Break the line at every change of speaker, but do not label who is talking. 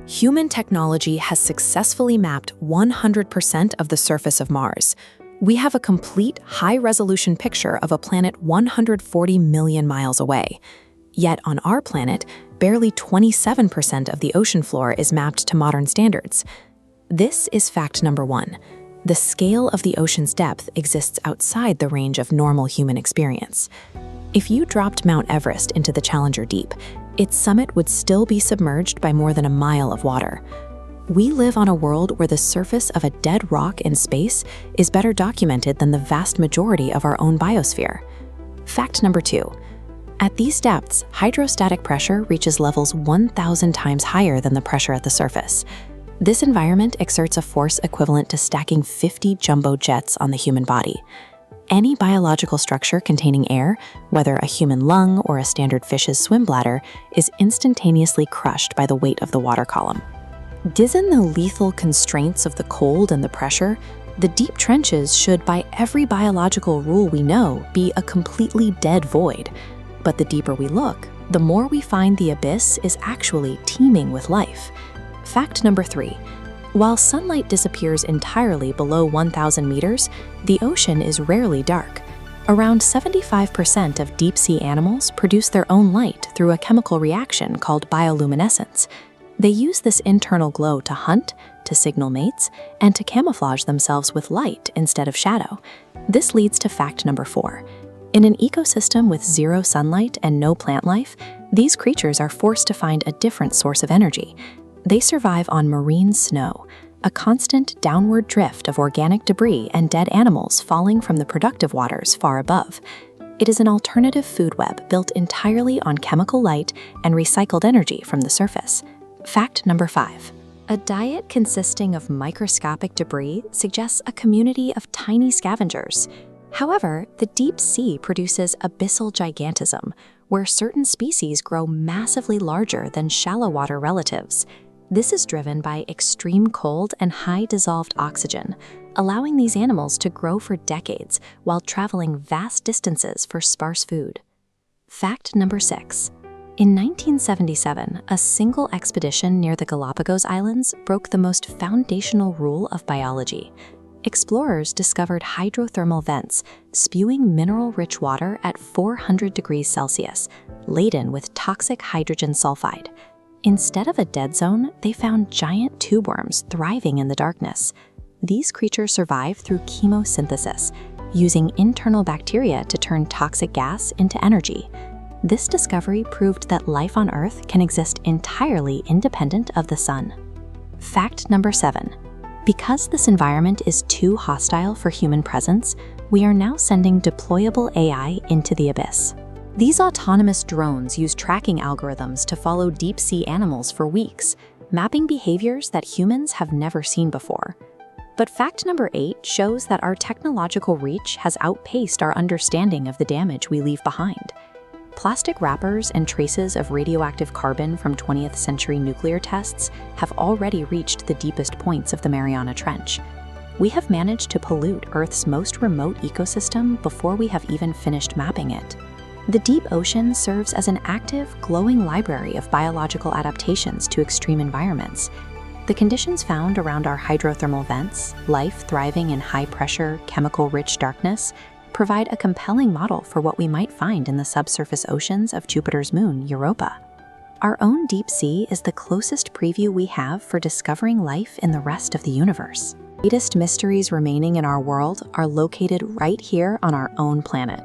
Human technology has successfully mapped 100% of the surface of Mars. We have a complete, high-resolution picture of a planet 140 million miles away. Yet on our planet, barely 27% of the ocean floor is mapped to modern standards. This is fact number 1. The scale of the ocean's depth exists outside the range of normal human experience. If you dropped Mount Everest into the Challenger Deep, its summit would still be submerged by more than a mile of water. We live on a world where the surface of a dead rock in space is better documented than the vast majority of our own biosphere. Fact number 2. At these depths, hydrostatic pressure reaches levels 1,000 times higher than the pressure at the surface. This environment exerts a force equivalent to stacking 50 jumbo jets on the human body. Any biological structure containing air, whether a human lung or a standard fish's swim bladder, is instantaneously crushed by the weight of the water column. Given the lethal constraints of the cold and the pressure, the deep trenches should, by every biological rule we know, be a completely dead void. But the deeper we look, the more we find the abyss is actually teeming with life. Fact number 3. While sunlight disappears entirely below 1,000 meters, the ocean is rarely dark. Around 75% of deep-sea animals produce their own light through a chemical reaction called bioluminescence. They use this internal glow to hunt, to signal mates, and to camouflage themselves with light instead of shadow. This leads to fact number 4. In an ecosystem with zero sunlight and no plant life, these creatures are forced to find a different source of energy. They survive on marine snow, a constant downward drift of organic debris and dead animals falling from the productive waters far above. It is an alternative food web built entirely on chemical light and recycled energy from the surface. Fact number 5. A diet consisting of microscopic debris suggests a community of tiny scavengers. However, the deep sea produces abyssal gigantism, where certain species grow massively larger than shallow water relatives. This is driven by extreme cold and high dissolved oxygen, allowing these animals to grow for decades while traveling vast distances for sparse food. Fact number 6. In 1977, a single expedition near the Galapagos Islands broke the most foundational rule of biology. Explorers discovered hydrothermal vents spewing mineral-rich water at 400 degrees Celsius, laden with toxic hydrogen sulfide. Instead of a dead zone, they found giant tube worms thriving in the darkness. These creatures survive through chemosynthesis, using internal bacteria to turn toxic gas into energy. This discovery proved that life on Earth can exist entirely independent of the sun. Fact number 7. Because this environment is too hostile for human presence, we are now sending deployable AI into the abyss. These autonomous drones use tracking algorithms to follow deep-sea animals for weeks, mapping behaviors that humans have never seen before. But fact number 8 shows that our technological reach has outpaced our understanding of the damage we leave behind. Plastic wrappers and traces of radioactive carbon from 20th century nuclear tests have already reached the deepest points of the Mariana Trench. We have managed to pollute Earth's most remote ecosystem before we have even finished mapping it. The deep ocean serves as an active, glowing library of biological adaptations to extreme environments. The conditions found around our hydrothermal vents, life thriving in high-pressure, chemical-rich darkness, provide a compelling model for what we might find in the subsurface oceans of Jupiter's moon, Europa. Our own deep sea is the closest preview we have for discovering life in the rest of the universe. The greatest mysteries remaining in our world are located right here on our own planet.